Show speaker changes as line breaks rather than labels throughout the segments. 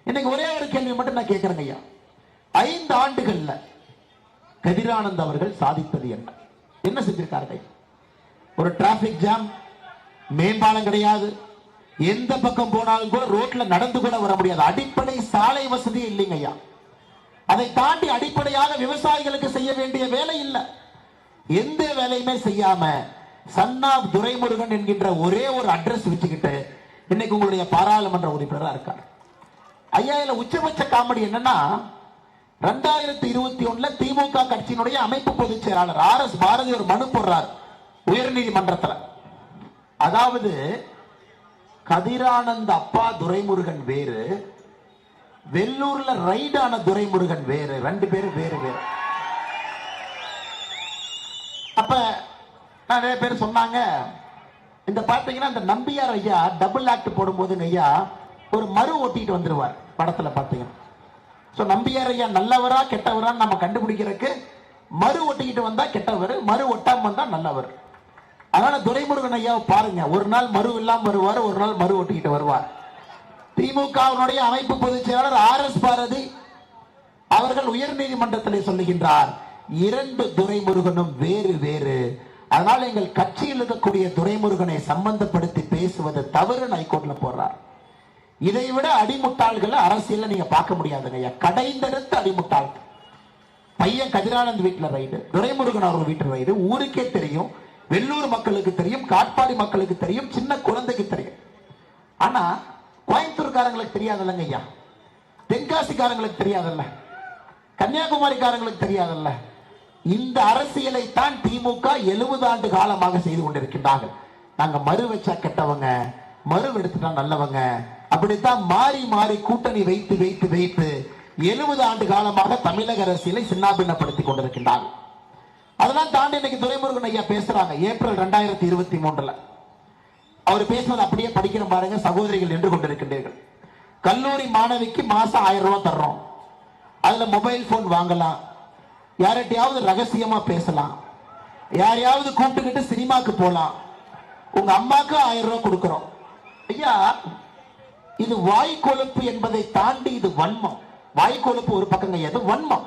இன்னைக்கு ஒரே ஒரு கேள்வி மட்டும் நான் கேட்கிறேங்க ஐயா, 5 ஆண்டுகள்ல கதிரானந்த் அவர்கள் சாதித்தது என்ன? என்ன செஞ்சிருக்காரு? ஒரு டிராபிக் ஜாம், மேம்பாலம் கிடையாது, எந்த பக்கம் போனாலும் கூட ரோட்ல நடந்து கூட வர முடியாது, அடிப்படை சாலை வசதி இல்லைங்க ஐயா. அதை தாண்டி அடிப்படையாக விவசாயிகளுக்கு செய்ய வேண்டிய வேலை இல்லை. எந்த வேலையுமே செய்யாம சன்னா துரைமுருகன் என்கின்ற ஒரே ஒரு அட்ரஸ் வச்சுக்கிட்டு இன்னைக்கு உங்களுடைய பாராளுமன்ற உறுப்பினரா இருக்காரு ஐயா. இதுல உச்சபட்ச காமெடி என்னன்னா, 2021 திமுக கட்சியினுடைய அமைப்பு பொதுச் செயலாளர் RS பாரதி ஒரு மனு போடுறார் உயர் நீதிமன்றத்தில். அதாவது கதிரானந்த் அப்பா துரைமுருகன் வேறு, வெள்ளூர்ல ரைடான துரைமுருகன் வேறு, 2 பேரும் வேறு வேறு. அப்ப நிறைய பேர் சொன்னாங்க, இந்த பாத்தீங்கன்னா இந்த நம்பியார் ஐயா டபுள் ஆக்ட் போடும்போது ஐயா ஒரு மறு ஓட்டிட்டு வந்துருவார் படத்துல பாத்தீங்கன்னா. நம்பியார் ஐயா நல்லவரா கெட்டவரான்னு நம்ம கண்டுபிடிக்கிறதுக்கு மறு ஒட்டிக்கிட்டு வந்தா கெட்டவர், மறு ஒட்டாம வந்தா நல்லவர். அதனால துரைமுருகன் ஐயா பாருங்க, ஒரு நாள் மறு இல்லாம வருவார், ஒரு நாள் மறு ஒட்டிக்கிட்டு வருவார். திமுகவினுடைய அமைப்பு பொதுச் செயலாளர் RS பாரதி அவர்கள் உயர் நீதிமன்றத்தில் சொல்லுகின்றார், 2 துரைமுருகனும் வேறு வேறு. அதனால எங்கள் கட்சியில் இருக்கக்கூடிய துரைமுருகனை சம்பந்தப்படுத்தி பேசுவது தவறு ஹைகோர்ட்ல போடுறார். இதை விட அடிமுட்டாள்களை அரசியல் நீங்க பார்க்க முடியாதுங்க. கடைந்தெடுத்த அடிமுட்டாள். பையன் கதிரானந்த் வீட்டுல ரைடு, துரைமுருகன் அவர்கள் வீட்டுல ரைடு, ஊருக்கே தெரியும், வெள்ளூர் மக்களுக்கு தெரியும், காட்பாடி மக்களுக்கு தெரியும், சின்ன குழந்தைக்கு தெரியும். ஆனா கோயம்புத்தூர்காரங்களுக்கு தெரியாதுல்லங்க ஐயா, தென்காசிக்காரங்களுக்கு தெரியாதல்ல, கன்னியாகுமரிக்காரங்களுக்கு தெரியாதல்ல. இந்த அரசியலை தான் திமுக 70 ஆண்டு காலமாக செய்து கொண்டிருக்கின்றார்கள். நாங்க மறு வச்சா கெட்டவங்க, மறு எடுத்துட்டா நல்லவங்க, அப்படித்தான் மாறி மாறி கூட்டணி வைத்து வைத்து வைத்து 70 ஆண்டு காலமாக தமிழக அரசியலை சின்னாபின்னப்படுத்திக் கொண்டிருக்கின்றார்கள். அதெல்லாம் தாண்டி இன்னைக்கு துரைமுருகன் ஐயா பேசுறாங்க. ஏப்ரல் 2023 அவர் பேசுவது அப்படியே படிக்கிற பாருங்க. சகோதரிகள் நின்று கொண்டிருக்கின்றீர்கள். கல்லூரி மாணவிக்கு மாசம் 1000 ரூபாய் தர்றோம், அதுல மொபைல் போன் வாங்கலாம், யார்கிட்டயாவது ரகசியமா பேசலாம், யாரையாவது கூப்பிட்டுக்கிட்டு சினிமாக்கு போலாம், உங்க அம்மாக்கு 1000 ரூபாய் கொடுக்கிறோம். ஐயா, இது வாய்க்கொழுப்பு என்பதை தாண்டி இது வன்மம். வாய்க்கொழுப்பு ஒரு பக்கங்க, இது வன்மம்.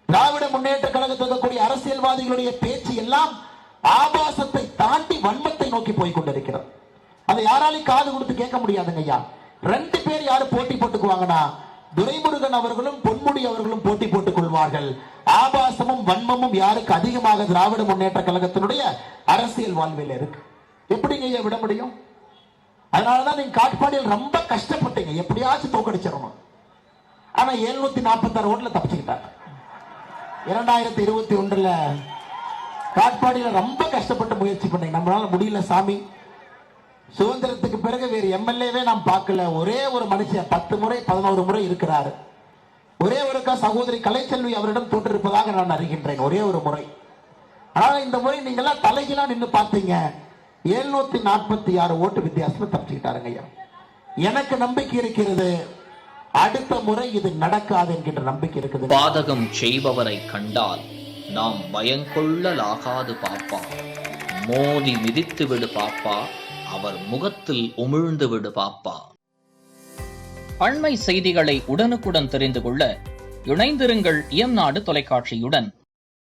திராவிட முன்னேற்ற கழகத்தில் இருக்கக்கூடிய அரசியல்வாதிகளுடைய பேச்சு எல்லாம் ஆபாசத்தை தாண்டி வன்மத்தை நோக்கி போய் கொண்டிருக்கிறது. அதை யாராலையும் காது கொடுத்து கேட்க முடியாதுங்க ஐயா. 2 பேர் யாரு போட்டி போட்டுக்குவாங்கன்னா, துரைமுருகன் அவர்களும் பொன்முடி அவர்களும் போட்டி போட்டுக் கொள்வார்கள். ஆபாசமும் வன்மமும் யாருக்கு அதிகமாக திராவிட முன்னேற்ற கழகத்தினுடைய அரசியல் வாழ்வில் இருக்கு. எப்படிங்க ஐயா விட முடியும்? அதனாலதான் நீங்க காட்பாடியில் ரொம்ப கஷ்டப்பட்டீங்க, எப்படியாச்சும் தோக்கடிச்சிடணும். ஆனா 746 ஓட்டுல தப்பிச்சுக்கிட்டாங்க. 2021 காட்பாடியில ரொம்ப கஷ்டப்பட்டு முயற்சி பண்ணீங்க, நம்மளால முடியல சாமி. சுதந்திரத்துக்கு பிறகு வேறு எம்எல்ஏவே நாம் பார்க்கல. ஒரே ஒரு மனுஷன் 10 முறை 11 முறை இருக்கிறாரு. ஒரே ஒருக்கா சகோதரி கலைச்செல்வி அவரிடம் தோற்றிருப்பதாக நான் அறிகின்றேன், ஒரே ஒரு முறை. ஆனால் இந்த முறை நீங்க எல்லாம் தலைகீழா நின்று பார்த்தீங்க, 746 ஓட்டு வித்தியாசம் தப்பிச்சுக்கிட்டாருங்க ஐயா. எனக்கு நம்பிக்கை இருக்கிறது, அடுத்த முறை இது நடக்காது என்கின்ற நம்பிக்கை இருக்குது.
பாதகம் செய்பவரை கண்டால் நாம் பயங்கொள்ளலாகாது பாப்பா, மோதி மிதித்து விடு பாப்பா, அவர் முகத்தில் உமிழ்ந்து விடு பாப்பா. அண்மை செய்திகளை உடனுக்குடன் தெரிந்து கொள்ள இணைந்திருங்கள் இயம்நாடு தொலைக்காட்சியுடன்.